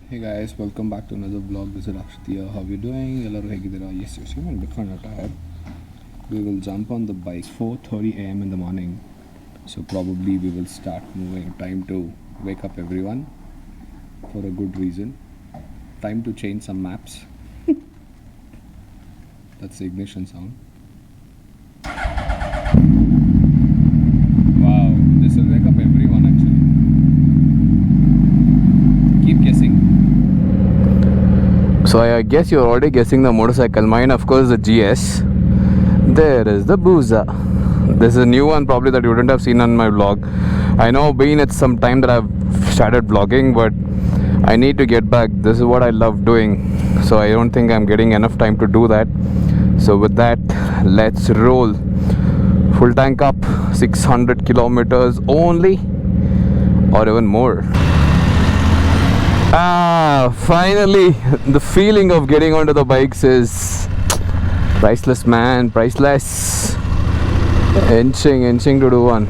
Hey guys, welcome back to another vlog. This is Rakshit here. How you doing? Ellaru hegidira? Yes, I'm different attire. We will jump on the bike 4:30 a.m. in the morning. So probably we will start moving. Time to wake up everyone for a good reason. Time to change some maps. That's the ignition sound. Wow, this will wake up everyone actually. Keep guessing. So I guess you're already guessing the motorcycle. Mine, of course, the GS. There is the Booza. This is a new one probably that you wouldn't have seen on my vlog. I know been it's some time that I've started vlogging, but I need to get back. This is what I love doing. So I don't think I'm getting enough time to do that. So with that, let's roll. Full tank up, 600 kilometers only, or even more. Finally, the feeling of getting onto the bikes is priceless, man, priceless. Inching to do one.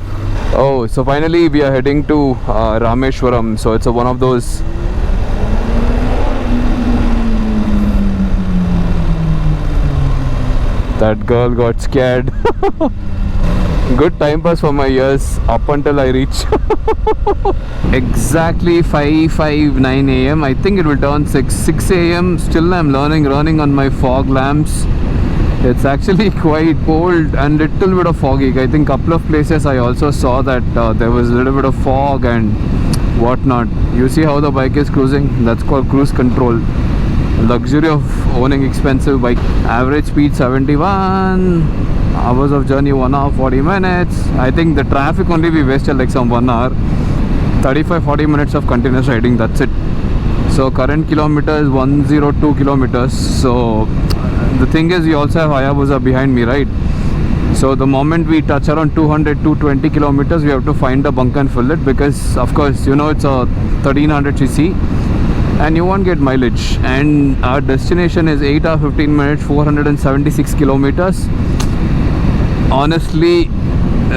Oh, so finally we are heading to Rameshwaram. So it's one of those that girl got scared. Good time pass for my ears up until I reach exactly 5:59 a.m. I think it will turn 6 a.m. Still I'm running on my fog lamps. It's actually quite cold and little bit of foggy. I think couple of places I also saw that there was a little bit of fog and whatnot. You see how the bike is cruising? That's called cruise control. Luxury of owning expensive bike. Average speed 71. Hours of journey 1 hour 40 minutes. I think the traffic only we wasted like some 1 hour. 35-40 minutes of continuous riding, that's it. So current kilometer is 102 kilometers. So the thing is, we also have Hayabusa behind me, right? So the moment we touch around 200-220 kilometers, we have to find a bunk and fill it, because of course you know it's a 1300cc and you won't get mileage. And our destination is 8 hours 15 minutes 476 kilometers. Honestly,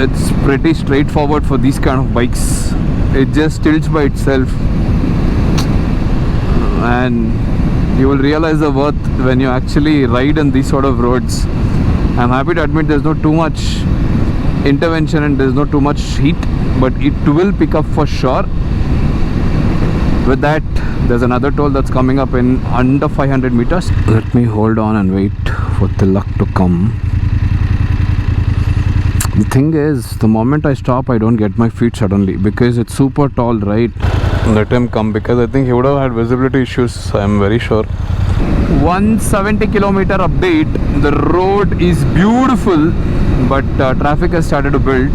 it's pretty straightforward for these kind of bikes. It just tilts by itself, and you will realize the worth when you actually ride on these sort of roads. I'm happy to admit there's not too much intervention and there's not too much heat, but it will pick up for sure. With that, there's another toll that's coming up in under 500 meters. Let me hold on and wait for Tilak to come. The thing is, the moment I stop, I don't get my feet suddenly, because it's super tall, right? Let him come, because I think he would have had visibility issues, I'm very sure. 170 kilometer update. The road is beautiful, but traffic has started to build.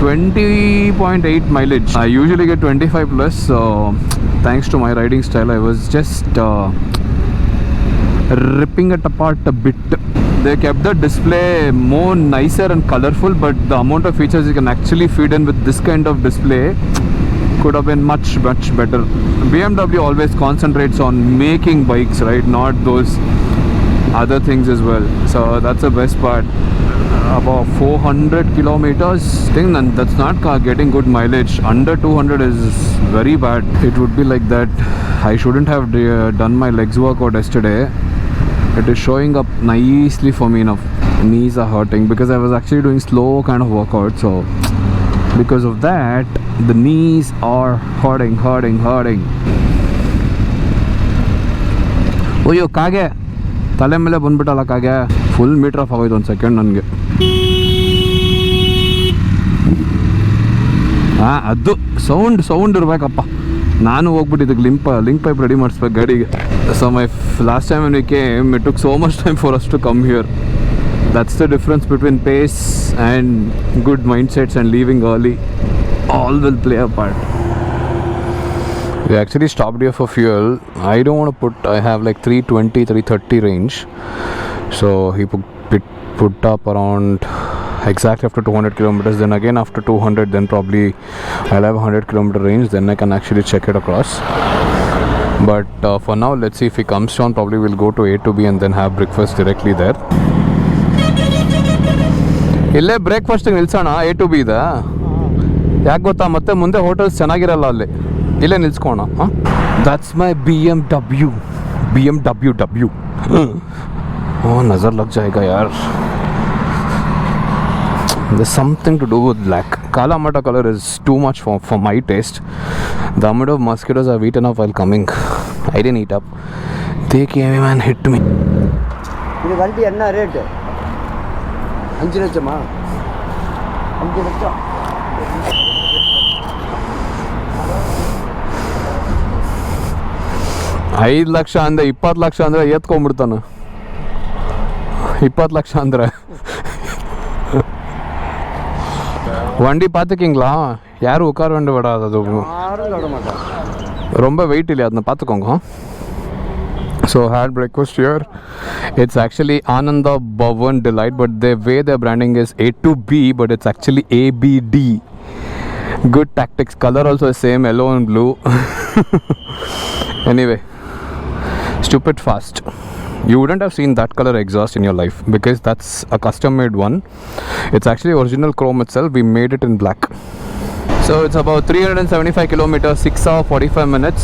20.8 mileage. I usually get 25 plus, so thanks to my riding style, I was just ripping it apart a bit. They kept the display more nicer and colorful, but the amount of features you can actually feed in with this kind of display could have been much better. BMW always concentrates on making bikes, right? Not those other things as well. So that's the best part. About 400 kilometers thing, and that's not getting good mileage. Under 200 is very bad. It would be like that. I shouldn't have done my legs workout yesterday. It is showing up nicely for me now. Knees are hurting because I was actually doing slow kind of workout. So because of that, the knees are hurting. Oyo kage tale mele banbitala kage. Full meter off agoytu 1 second nange. ಅದು sound ಇರಬೇಕಪ್ಪ. ನಾನು ಹೋಗ್ಬಿಟ್ಟಿದ್ದಕ್ಕೆ link pipe ready ಮಾಡಿಸ್ಬೇಕು ಗಾಡಿಗೆ. So last time when we came, it took so much time for us to come here. That's the difference between pace and good mindsets and leaving early. All will play a part. We actually stopped here for fuel. I don't want to I have like 320-330 range. So he put up around exactly after 200 kilometers. Then again after 200, then probably I'll have 100 kilometer range. Then I can actually check it across. But for now, let's see if he comes down. Probably we'll go to A to B and then have breakfast directly there. ಇಲ್ಲೇ ಬ್ರೇಕ್ಫಾಸ್ಟಿಗೆ ನಿಲ್ಸೋಣ. A to B ಇದೆ. ಯಾಕೆ ಗೊತ್ತಾ, ಮತ್ತೆ ಮುಂದೆ hotels ಚೆನ್ನಾಗಿರಲ್ಲ ಅಲ್ಲಿ. ಇಲ್ಲೇ ನಿಲ್ಸ್ಕೋಣ. That's my BMW. Oh, nazar lag jayega yaar. There's something to do with black. Kala Mata color is too much for my taste. The amount of mosquitoes I've eaten up while coming, I didn't eat up. They came and hit me. இது வண்டி என்ன rate? 5 லட்சமா? 5 லட்சம். 5 ಲಕ್ಷ ಅಂದ್ರೆ 20 ಲಕ್ಷ ಅಂದ್ರೆ ಎತ್ಕೊಂಡ್ಬಿಡ್ತಾನೆ. 20 ಲಕ್ಷ ಅಂದ್ರೆ வண்டி பார்த்துக்கிங்களா? யாரும் உட்கார வேண்டிய விடாது. அது ரொம்ப வெயிட் இல்லையா, ಅದನ್ನ பார்த்துக்கோங்க. So I had breakfast here. It's actually Ananda Bhavan Delight, but the way their branding is A to B, but it's actually ABD. Good tactics. Color also is same, yellow and blue. Anyway, stupid fast. You wouldn't have seen that color exhaust in your life because that's a custom made one. It's actually original chrome itself. We made it in black. So it's about 375 kilometers, 6 hours 45 minutes.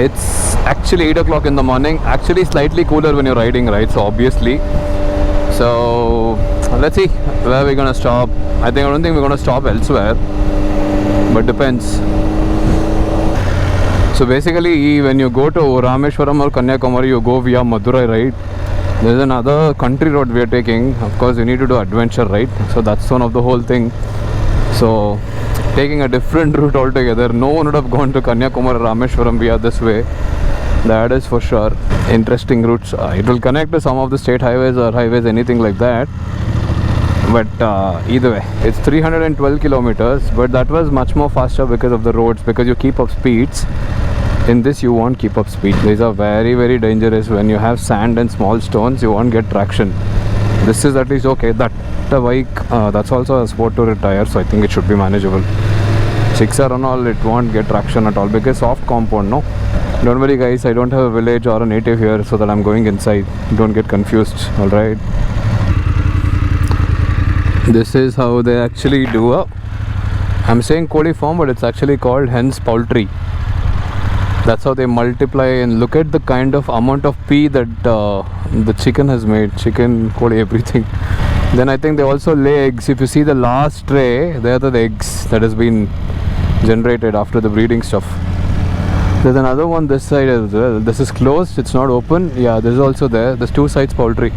It's actually 8 o'clock in the morning. Actually slightly cooler when you're riding, right? So obviously. So let's see where we're gonna stop. I don't think we're gonna stop elsewhere, but depends. So basically, when you go to Rameshwaram or Kanyakumari, you go via Madurai, right? There's another country road we are taking. Of course, you need to do adventure, right? So that's one of the whole thing. So taking a different route altogether. No one would have gone to Kanyakumari or Rameshwaram via this way. That is for sure. Interesting routes. It will connect to some of the state highways or highways, anything like that. But either way, it's 312 kilometers, but that was much more faster because of the roads, because you keep up speeds. In this you won't keep up speed. These are very, very dangerous. When you have sand and small stones, you won't get traction. This is at least okay. That the bike, that's also a sport tourer tire, so I think it should be manageable. 6R and all, it won't get traction at all because soft compound, no? Don't worry guys, I don't have a village or a native here, so that I'm going inside. Don't get confused, alright? This is how they actually do it. I'm saying Kodi farm, but it's actually called hens poultry. That's how they multiply, and look at the kind of amount of pea that the chicken has made. Chicken, Kodi, everything. Then I think they also lay eggs. If you see the last tray, there are the eggs that has been generated after the breeding stuff. There's another one this side as well. This is closed, it's not open. Yeah, this is also there. There's 2 sides poultry.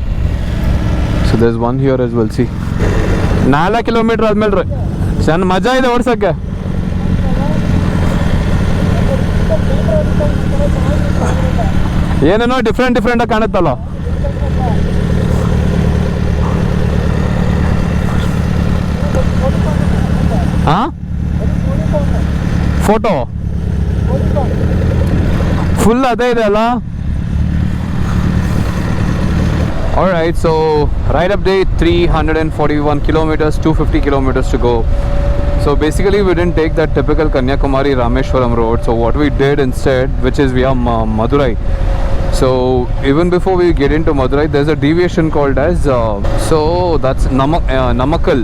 So there's one here as well, see. 4 kilometre ಆದ್ಮೇಲೆ ಚೆನ್ನ ಮಜಾ ಇದೆ ಓಡ್ಸಕ್ಕೆ. ಏನೇನೋ different ಆಗಿ ಕಾಣುತ್ತಲ್ಲ. ಹಾಂ, photo full ಅದೇ ಇದೆ ಅಲ್ಲ. Alright, so ride update 341 kilometers, 250 kilometers to go. So basically we didn't take that typical Kanyakumari Rameshwaram road. So what we did instead, which is via Madurai. So even before we get into Madurai, there's a deviation called as so that's Namakkal, Namakkal.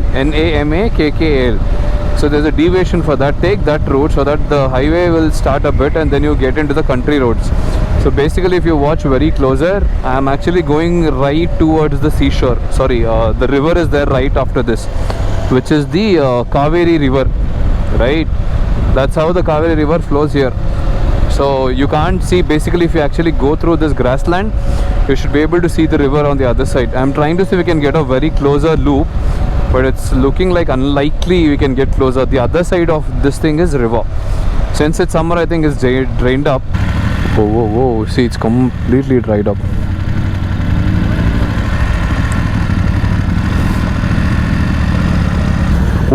So there's a deviation for that. Take that route so that the highway will start a bit and then you get into the country roads. So basically, if you watch very closer, I am actually going right towards the seashore. Sorry, the river is there right after this, which is the Kaveri river, right? That's how the Kaveri river flows here. So you can't see, basically if you actually go through this grassland, you should be able to see the river on the other side. I'm trying to see if we can get a very closer loop, but it's looking like unlikely we can get closer. The other side of this thing is river. Since it's summer, I think it's drained up. Whoa, see, it's completely dried up.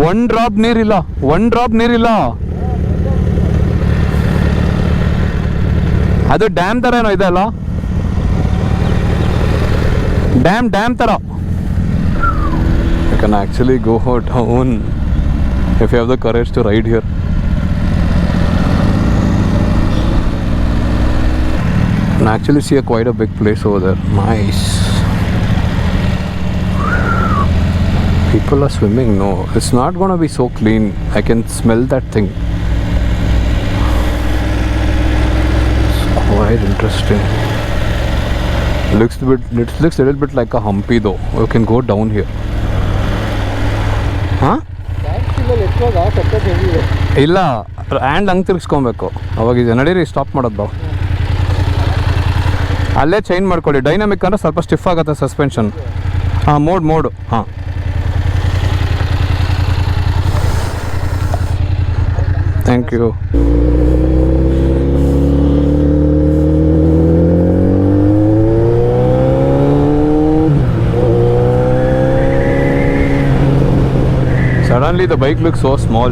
One drop neerilla. ಅದು dam ತರ ಏನೋ ಇದೆ ಅಲ್ಲ, dam ತರ. You can actually go down if you have the courage to ride here. You can actually see quite a big place over there. Nice. People are swimming. No, it's not gonna be so clean. I can smell that thing. quite interesting. Looks a little bit like a humpy though. You can go down here. Huh? ಇಲ್ಲ hand ಹಂಗೆ ತಿರ್ಗಿಸ್ಕೊಬೇಕು. ಅವಾಗ ಇದು ನಡೀರಿ stop ಮಾಡೋದು ಬಾವು. ಅಲ್ಲೇ change ಮಾಡ್ಕೊಳ್ಳಿ. Dynamic ಅಂದರೆ ಸ್ವಲ್ಪ ಸ್ಟಿಫ್ ಆಗುತ್ತೆ ಸಸ್ಪೆನ್ಷನ್. ಹಾಂ ಮೋಡು ಹಾಂ. Thank you. Suddenly the bike looks so small.